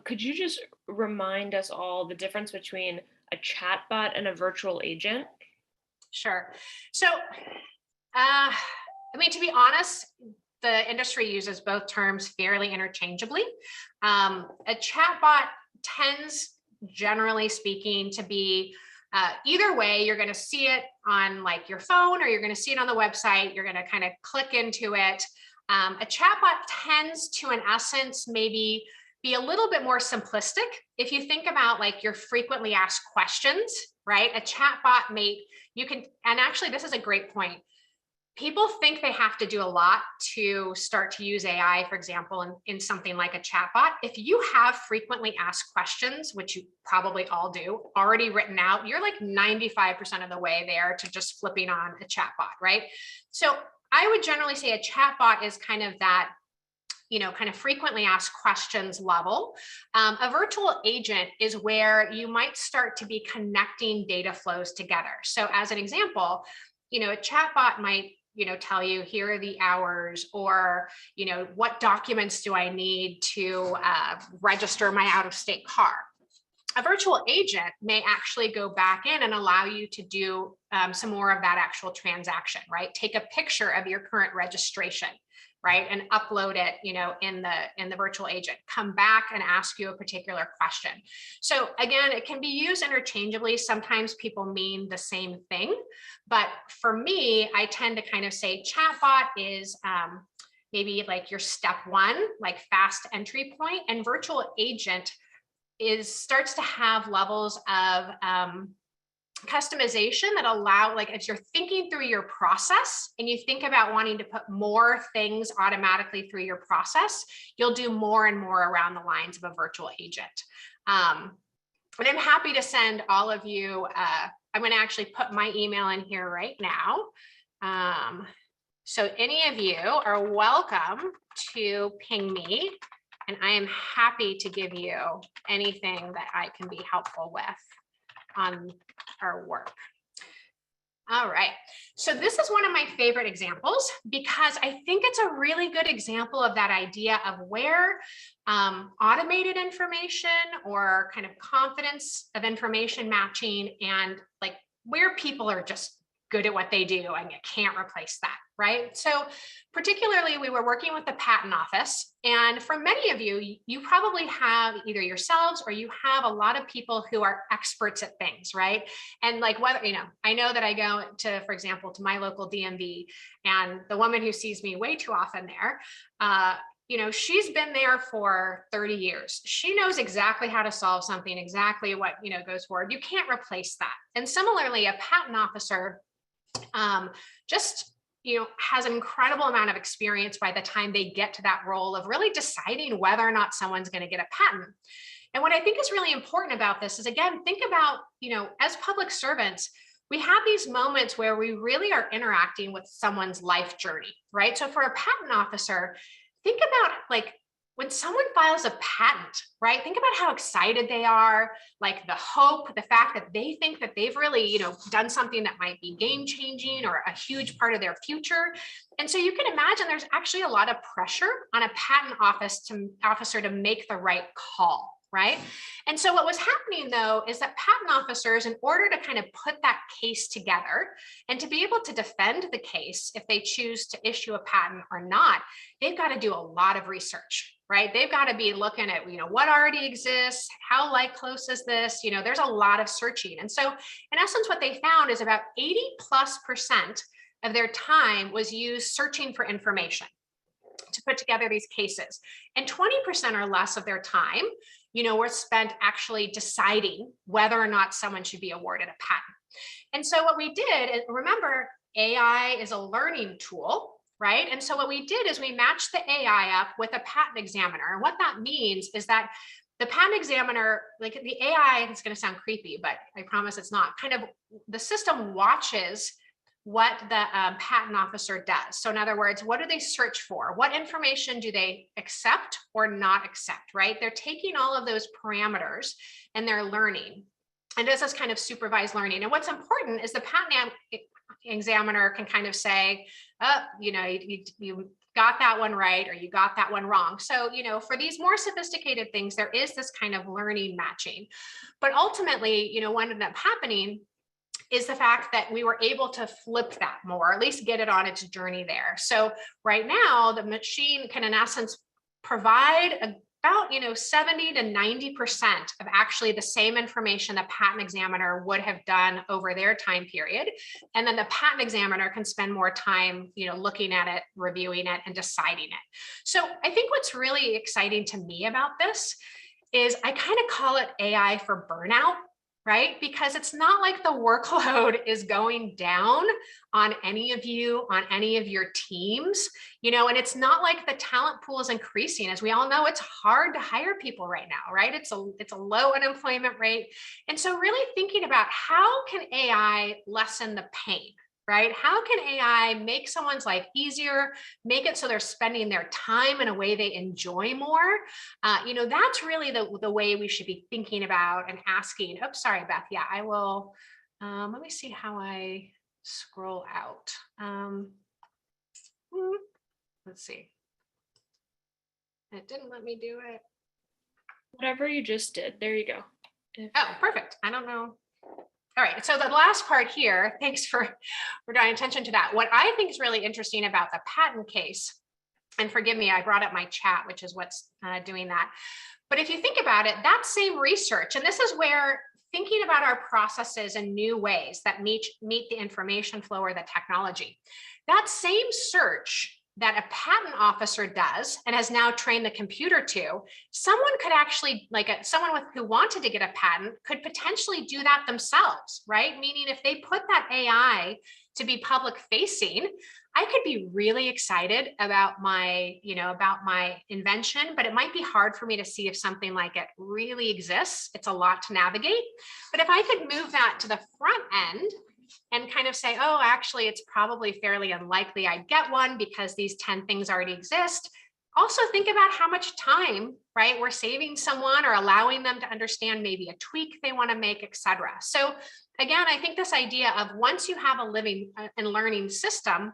Could you just remind us all the difference between a chatbot and a virtual agent? Sure. So, I mean, to be honest, the industry uses both terms fairly interchangeably. A chatbot tends, generally speaking, to be either way. You're going to see it on like your phone, or you're going to see it on the website. You're going to kind of click into it. A chatbot tends to, in essence, maybe be a little bit more simplistic. If you think about like your frequently asked questions, right? A chatbot you can, and actually this is a great point. People think they have to do a lot to start to use AI, for example, in something like a chatbot. If you have frequently asked questions, which you probably all do, already written out, you're like 95% of the way there to just flipping on a chatbot, right? So I would generally say a chatbot is kind of that, kind of frequently asked questions level. A virtual agent is where you might start to be connecting data flows together. So as an example, a chatbot might tell you, here are the hours, or, what documents do I need to register my out-of-state car? A virtual agent may actually go back in and allow you to do some more of that actual transaction, right? Take a picture of your current registration, right? And upload it, in the virtual agent, come back and ask you a particular question. So again, it can be used interchangeably. Sometimes people mean the same thing, but for me, I tend to kind of say chatbot is maybe like your step one, like fast entry point, and virtual agent starts to have levels of customization that allow, like, as you're thinking through your process and you think about wanting to put more things automatically through your process, you'll do more and more around the lines of a virtual agent. And I'm happy to send all of you, I'm going to actually put my email in here right now. So any of you are welcome to ping me, and I am happy to give you anything that I can be helpful with on our work. All right, so this is one of my favorite examples because I think it's a really good example of that idea of where automated information or kind of confidence of information matching, and like where people are just good at what they do and you can't replace that, right? So particularly, we were working with the patent office, and for many of you, you probably have either yourselves or you have a lot of people who are experts at things, right? And like whether, I know that I go to, for example, to my local DMV, and the woman who sees me way too often there, she's been there for 30 years. She knows exactly how to solve something, exactly what, goes forward. You can't replace that. And similarly, a patent officer has an incredible amount of experience by the time they get to that role of really deciding whether or not someone's going to get a patent. And what I think is really important about this is, again, think about, as public servants, we have these moments where we really are interacting with someone's life journey, right? So for a patent officer, think about like when someone files a patent, right? Think about how excited they are, like the hope, the fact that they think that they've really, done something that might be game changing or a huge part of their future. And so you can imagine there's actually a lot of pressure on a patent officer to make the right call, right? And so what was happening though is that patent officers, in order to kind of put that case together and to be able to defend the case if they choose to issue a patent or not, they've got to do a lot of research, right? They've got to be looking at, what already exists, how close is this? There's a lot of searching. And so in essence, what they found is about 80+% of their time was used searching for information to put together these cases. And 20% or less of their time, were spent actually deciding whether or not someone should be awarded a patent. And so what we did, is, remember, AI is a learning tool, right? And so what we did is we matched the AI up with a patent examiner. And what that means is that the patent examiner, like the AI, it's going to sound creepy, but I promise it's not, kind of the system watches what the patent officer does. So in other words, what do they search for? What information do they accept or not accept, right? They're taking all of those parameters and they're learning. And this is kind of supervised learning. And what's important is the patent examiner can kind of say, oh, you got that one right, or you got that one wrong. So, for these more sophisticated things, there is this kind of learning matching. But ultimately, what ended up happening is the fact that we were able to flip that more, or at least get it on its journey there. So right now, the machine can, in essence, provide about 70 to 90% of actually the same information the patent examiner would have done over their time period. And then the patent examiner can spend more time, looking at it, reviewing it, and deciding it. So I think what's really exciting to me about this is I kind of call it AI for burnout, right? Because it's not like the workload is going down on any of you, on any of your teams, and it's not like the talent pool is increasing. As we all know, it's hard to hire people right now, right? It's a low unemployment rate. And so really thinking about how can AI lessen the pain, right? How can AI make someone's life easier, make it so they're spending their time in a way they enjoy more? That's really the way we should be thinking about and asking. Oh, sorry, Beth. Yeah, I will. Let me see how I scroll out. Let's see. It didn't let me do it. Whatever you just did, there you go. Oh, perfect. I don't know. All right, so the last part here, thanks for drawing attention to that. What I think is really interesting about the patent case, and forgive me, I brought up my chat, which is what's doing that. But if you think about it, that same research, and this is where thinking about our processes in new ways that meet the information flow or the technology, that same search that a patent officer does and has now trained the computer to, someone could actually, someone who wanted to get a patent could potentially do that themselves, right? Meaning if they put that AI to be public facing, I could be really excited about my invention, but it might be hard for me to see if something like it really exists. It's a lot to navigate. But if I could move that to the front end and kind of say, oh, actually, it's probably fairly unlikely I'd get one because these 10 things already exist. Also think about how much time, right, we're saving someone or allowing them to understand maybe a tweak they want to make, et cetera. So again, I think this idea of once you have a living and learning system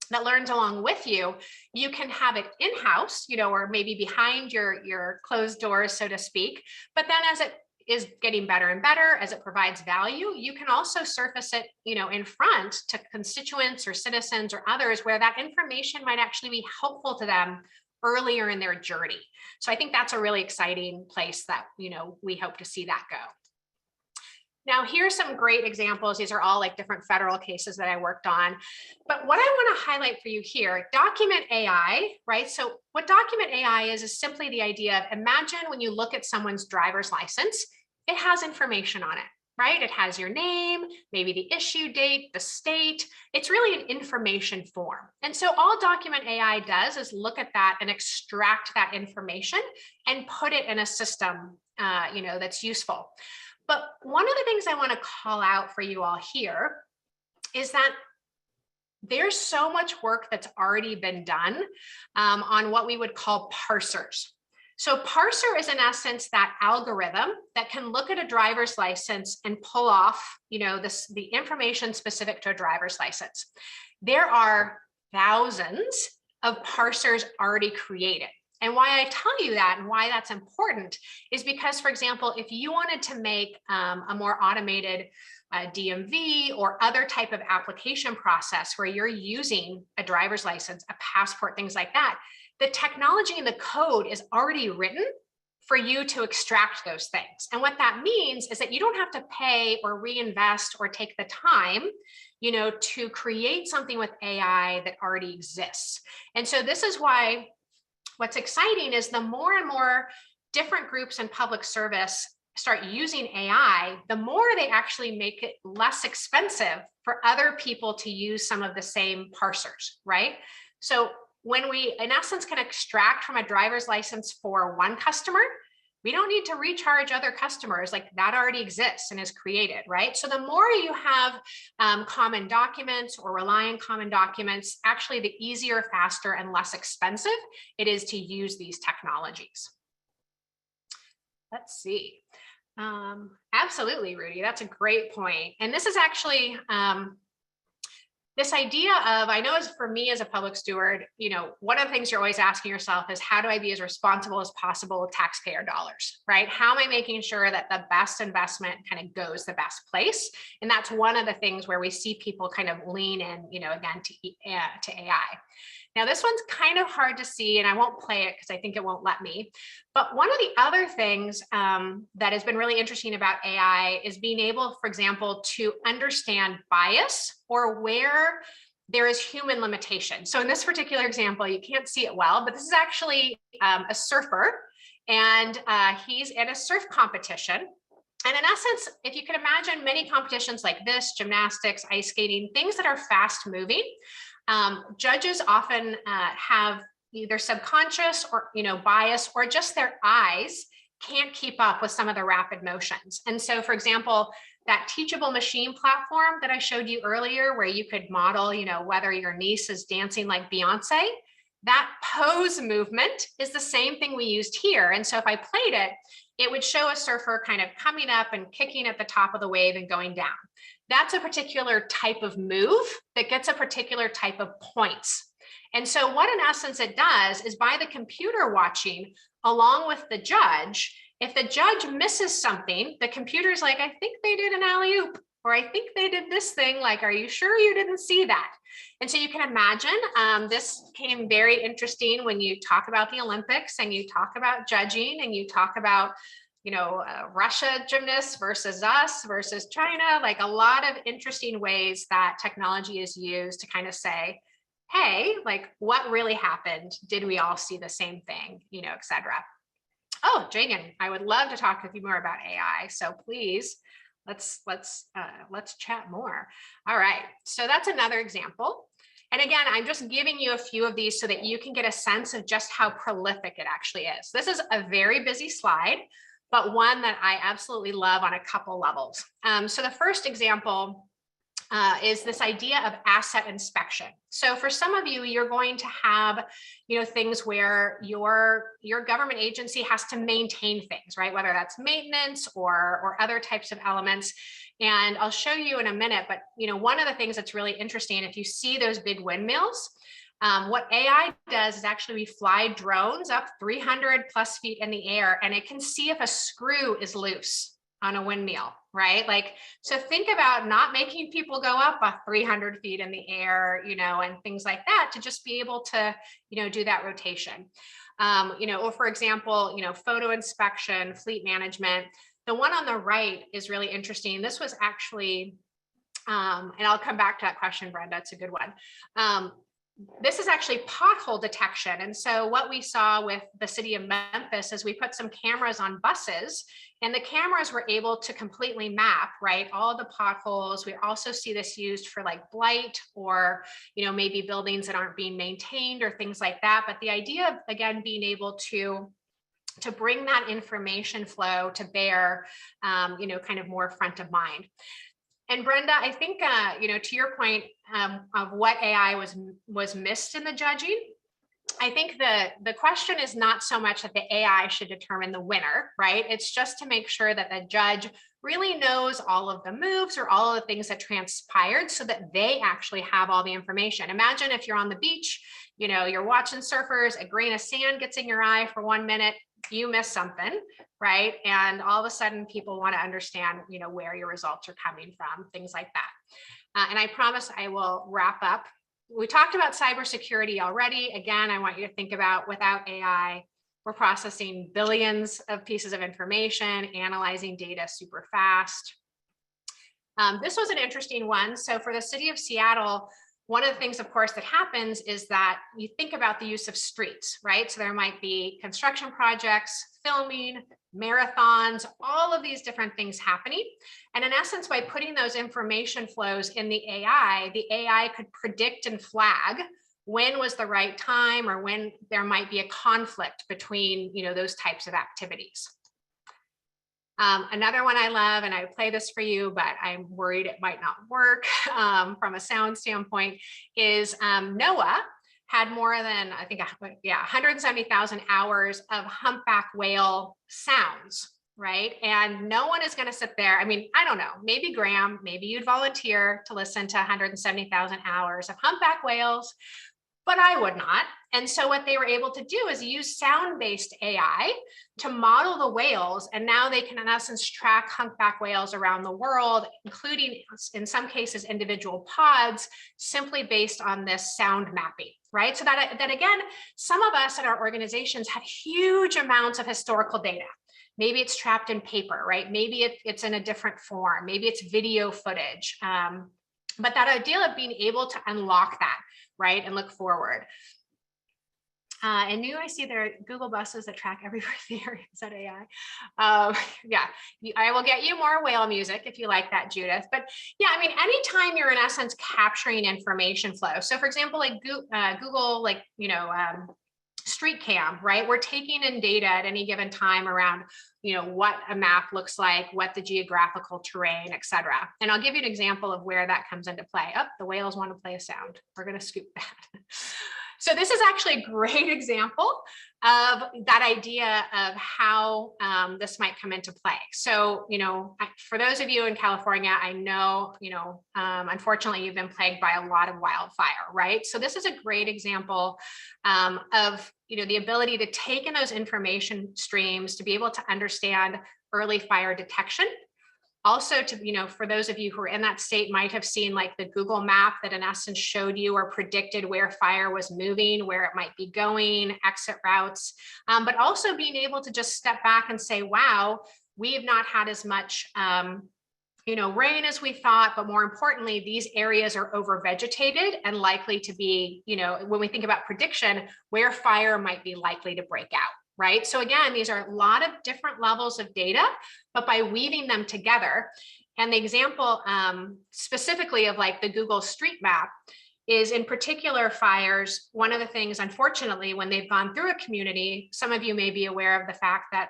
that learns along with you, you can have it in-house, or maybe behind your closed doors, so to speak. But then as it is getting better and better, as it provides value, you can also surface it, in front to constituents or citizens or others where that information might actually be helpful to them earlier in their journey. So I think that's a really exciting place that, we hope to see that go. Now, here's some great examples. These are all like different federal cases that I worked on. But what I want to highlight for you here, document AI, right? So what document AI is simply the idea of, imagine when you look at someone's driver's license, it has information on it, right? It has your name, maybe the issue date, the state. It's really an information form. And so all document AI does is look at that and extract that information and put it in a system, that's useful. But one of the things I want to call out for you all here is that there's so much work that's already been done on what we would call parsers. So parser is in essence that algorithm that can look at a driver's license and pull off, the information specific to a driver's license. There are thousands of parsers already created. And why I tell you that and why that's important is because, for example, if you wanted to make a more automated DMV or other type of application process where you're using a driver's license, a passport, things like that, the technology and the code is already written for you to extract those things. And what that means is that you don't have to pay or reinvest or take the time, to create something with AI that already exists. And so this is why what's exciting is the more and more different groups in public service start using AI, the more they actually make it less expensive for other people to use some of the same parsers, right? So when we, in essence, can extract from a driver's license for one customer, we don't need to recharge other customers. Like that already exists and is created, right? So the more you have common documents or rely on common documents, actually the easier, faster, and less expensive it is to use these technologies. Let's see. Absolutely, Rudy, that's a great point. And this is actually this idea of, I know as for me as a public steward, one of the things you're always asking yourself is, how do I be as responsible as possible with taxpayer dollars, right? How am I making sure that the best investment kind of goes the best place? And that's one of the things where we see people kind of lean in, again, to AI. Now, this one's kind of hard to see, and I won't play it because I think it won't let me. But one of the other things that has been really interesting about AI is being able, for example, to understand bias or where there is human limitation. So in this particular example, you can't see it well, but this is actually a surfer, and he's in a surf competition. And in essence, if you can imagine many competitions like this, gymnastics, ice skating, things that are fast moving, judges often have either subconscious or bias, or just their eyes can't keep up with some of the rapid motions. And so, for example, that teachable machine platform that I showed you earlier, where you could model, whether your niece is dancing like Beyonce, that pose movement is the same thing we used here. And so if I played it, it would show a surfer kind of coming up and kicking at the top of the wave and going down. That's a particular type of move that gets a particular type of points. And so what in essence it does is, by the computer watching along with the judge, if the judge misses something, the computer's like, I think they did an alley-oop, or I think they did this thing, like, are you sure you didn't see that? And so you can imagine this became very interesting when you talk about the Olympics and you talk about judging and you talk about Russia gymnasts versus us versus China, like a lot of interesting ways that technology is used to kind of say, hey, like, what really happened? Did we all see the same thing, et cetera. Oh, Jagan, I would love to talk with you more about AI. So please, let's chat more. All right, so that's another example. And again, I'm just giving you a few of these so that you can get a sense of just how prolific it actually is. This is a very busy slide, but one that I absolutely love on a couple levels. So the first example is this idea of asset inspection. So for some of you, you're going to have, things where your government agency has to maintain things, right? Whether that's maintenance or other types of elements. And I'll show you in a minute, but one of the things that's really interesting, if you see those big windmills, what AI does is actually we fly drones up 300 plus feet in the air, and it can see if a screw is loose on a windmill, right? Like, so think about not making people go up 300 feet in the air, and things like that, to just be able to, do that rotation. Or for example, photo inspection, fleet management. The one on the right is really interesting. This was actually, and I'll come back to that question, Brenda, it's a good one. This is actually pothole detection. And so what we saw with the city of Memphis is we put some cameras on buses, and the cameras were able to completely map, right, all the potholes. We also see this used for like blight or, maybe buildings that aren't being maintained or things like that. But the idea of, again, being able to bring that information flow to bear, kind of more front of mind. And Brenda, I think, to your point of what AI was missed in the judging, I think the question is not so much that the AI should determine the winner, right? It's just to make sure that the judge really knows all of the moves or all of the things that transpired so that they actually have all the information. Imagine if you're on the beach, you're watching surfers, a grain of sand gets in your eye for 1 minute, you miss something, right? And all of a sudden people want to understand, where your results are coming from, things like that. And I promise I will wrap up. We talked about cybersecurity already. Again, I want you to think about, without AI, we're processing billions of pieces of information, analyzing data super fast. This was an interesting one. So for the city of Seattle, one of the things, of course, that happens is that you think about the use of streets, right? So there might be construction projects, filming, marathons, all of these different things happening. And in essence, by putting those information flows in the AI could predict and flag when was the right time or when there might be a conflict between, those types of activities. Another one I love, and I play this for you, but I'm worried it might not work from a sound standpoint, is NOAA had more than, I think, 170,000 hours of humpback whale sounds. right? And no one is going to sit there. I mean, I don't know, maybe Graham, maybe you'd volunteer to listen to 170,000 hours of humpback whales, but I would not. And so what they were able to do is use sound-based AI to model the whales. And now they can, in essence, track humpback whales around the world, including in some cases, individual pods, simply based on this sound mapping, right? So that again, some of us in our organizations have huge amounts of historical data. Maybe it's trapped in paper, right? Maybe it's in a different form. Maybe it's video footage. But that idea of being able to unlock that, right, and look forward. And new, I see there are Google buses that track every birthday area. Is that AI? Yeah, I will get you more whale music if you like that, Judith. But yeah, I mean, anytime you're in essence capturing information flow. So for example, like Google, like, you know, street cam, right? We're taking in data at any given time around, you know, what a map looks like, what the geographical terrain, et cetera. And I'll give you an example of where that comes into play. Oh, the whales want to play a sound. We're going to scoop that. So this is actually a great example of that idea of how this might come into play. So, you know, for those of you in California, I know, you know, unfortunately, you've been plagued by a lot of wildfire, right? So this is a great example of, you know, the ability to take in those information streams to be able to understand early fire detection. Also to, you know, for those of you who are in that state might have seen like the Google map that in essence showed you or predicted where fire was moving, where it might be going, exit routes, but also being able to just step back and say, wow, we have not had as much, you know, rain as we thought, but more importantly, these areas are over vegetated and likely to be, you know, when we think about prediction, where fire might be likely to break out. Right. So again, these are a lot of different levels of data, but by weaving them together, and the example specifically of like the Google Street Map is in particular fires. One of the things, unfortunately, when they've gone through a community, some of you may be aware of the fact that,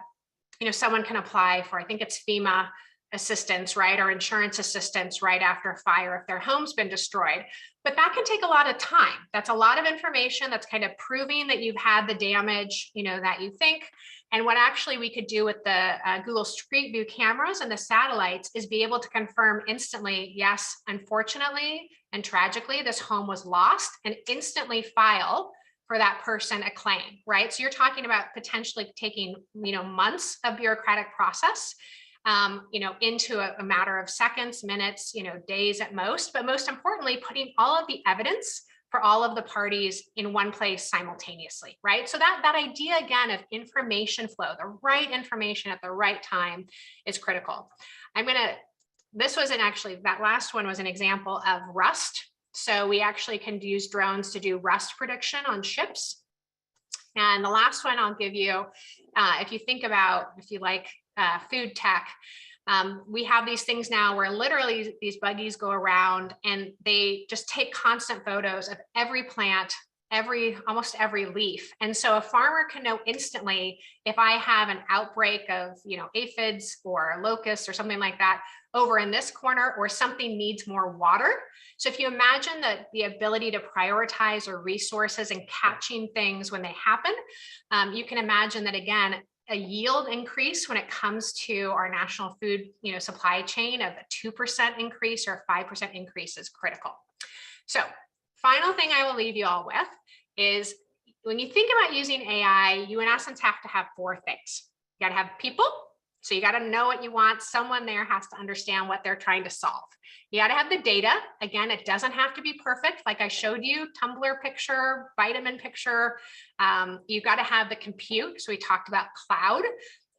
you know, someone can apply for, I think it's FEMA assistance, right, or insurance assistance right after fire if their home's been destroyed. But that can take a lot of time. That's a lot of information that's kind of proving that you've had the damage, you know, that you think. And what actually we could do with the Google Street View cameras and the satellites is be able to confirm instantly, yes, unfortunately and tragically, this home was lost, and instantly file for that person a claim, right? So you're talking about potentially taking, you know, months of bureaucratic process, you know, into a matter of seconds, minutes, you know, days at most, but most importantly, putting all of the evidence for all of the parties in one place simultaneously, right? So that idea again of information flow, the right information at the right time is critical. This wasn't actually, that last one was an example of rust. So we actually can use drones to do rust prediction on ships. And the last one I'll give you, if you think about, if you like food tech, we have these things now where literally these buggies go around and they just take constant photos of every plant, almost every leaf. And so a farmer can know instantly if I have an outbreak of, you know, aphids or locusts or something like that over in this corner, or something needs more water. So if you imagine that the ability to prioritize our resources and catching things when they happen, you can imagine that again, a yield increase when it comes to our national food, you know, supply chain of a 2% increase or a 5% increase is critical. So final thing I will leave you all with is when you think about using AI, you in essence have to have four things. You got to have people. So you got to know what you want. Someone there has to understand what they're trying to solve. You got to have the data. Again, it doesn't have to be perfect. Like I showed you, tumbler picture, vitamin picture. You got to have the compute. So we talked about cloud.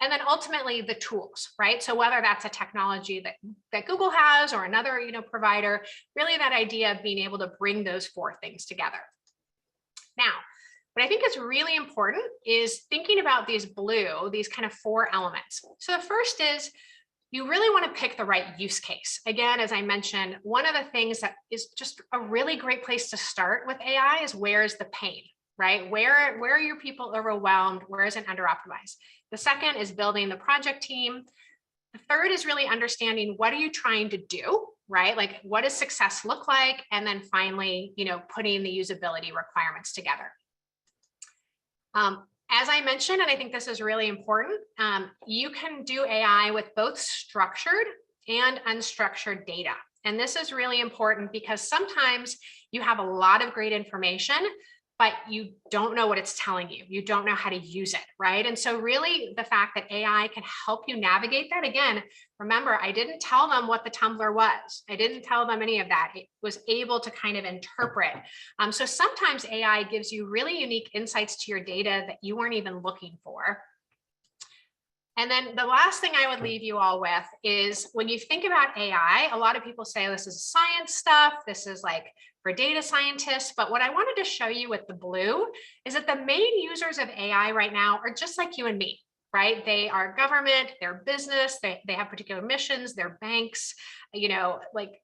And then ultimately the tools, right? So whether that's a technology that Google has or another, you know, provider, really that idea of being able to bring those four things together. Now, what I think is really important is thinking about these kind of four elements. So the first is you really want to pick the right use case. Again, as I mentioned, one of the things that is just a really great place to start with AI is where's the pain, right? Where are your people overwhelmed? Where is it under optimized? The second is building the project team. The third is really understanding what are you trying to do, right? Like what does success look like? And then finally, you know, putting the usability requirements together. As I mentioned, and I think this is really important, you can do AI with both structured and unstructured data. And this is really important because sometimes you have a lot of great information, but you don't know what it's telling you. You don't know how to use it, right? And so really the fact that AI can help you navigate that, again, remember, I didn't tell them what the tumbler was. I didn't tell them any of that. It was able to kind of interpret. So sometimes AI gives you really unique insights to your data that you weren't even looking for. And then the last thing I would leave you all with is when you think about AI, a lot of people say this is science stuff. This is like for data scientists. But what I wanted to show you with the blue is that the main users of AI right now are just like you and me, right? They are government, they're business, they have particular missions, they're banks, like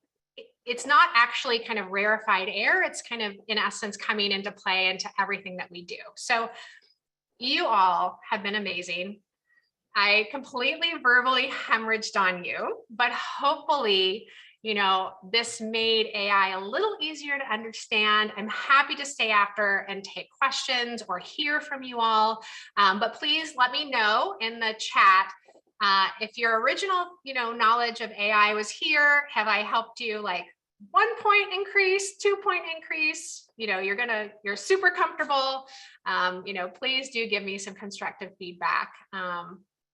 it's not actually kind of rarefied air. It's kind of, in essence, coming into play into everything that we do. So you all have been amazing. I completely verbally hemorrhaged on you, but hopefully, this made AI a little easier to understand. I'm happy to stay after and take questions or hear from you all. But please let me know in the chat if your original, knowledge of AI was here. Have I helped you like 1 point increase, 2 point increase? You're super comfortable. Please do give me some constructive feedback.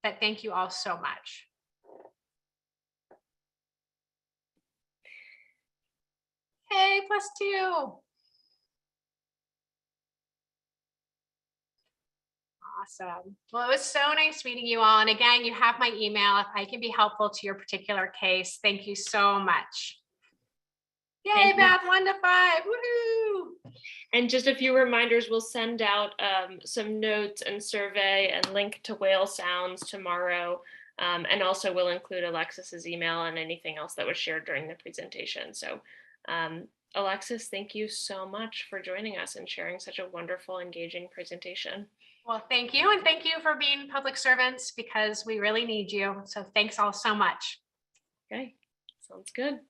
But thank you all so much. Hey, +2. Awesome. Well, it was so nice meeting you all. And again, you have my email if I can be helpful to your particular case. Thank you so much. Yay, Beth, 1 to 5. Woohoo! And just a few reminders, we'll send out some notes and survey and link to whale sounds tomorrow. And also we'll include Alexis's email and anything else that was shared during the presentation. So Alexis, thank you so much for joining us and sharing such a wonderful, engaging presentation. Well, thank you. And thank you for being public servants because we really need you. So thanks all so much. Okay, sounds good.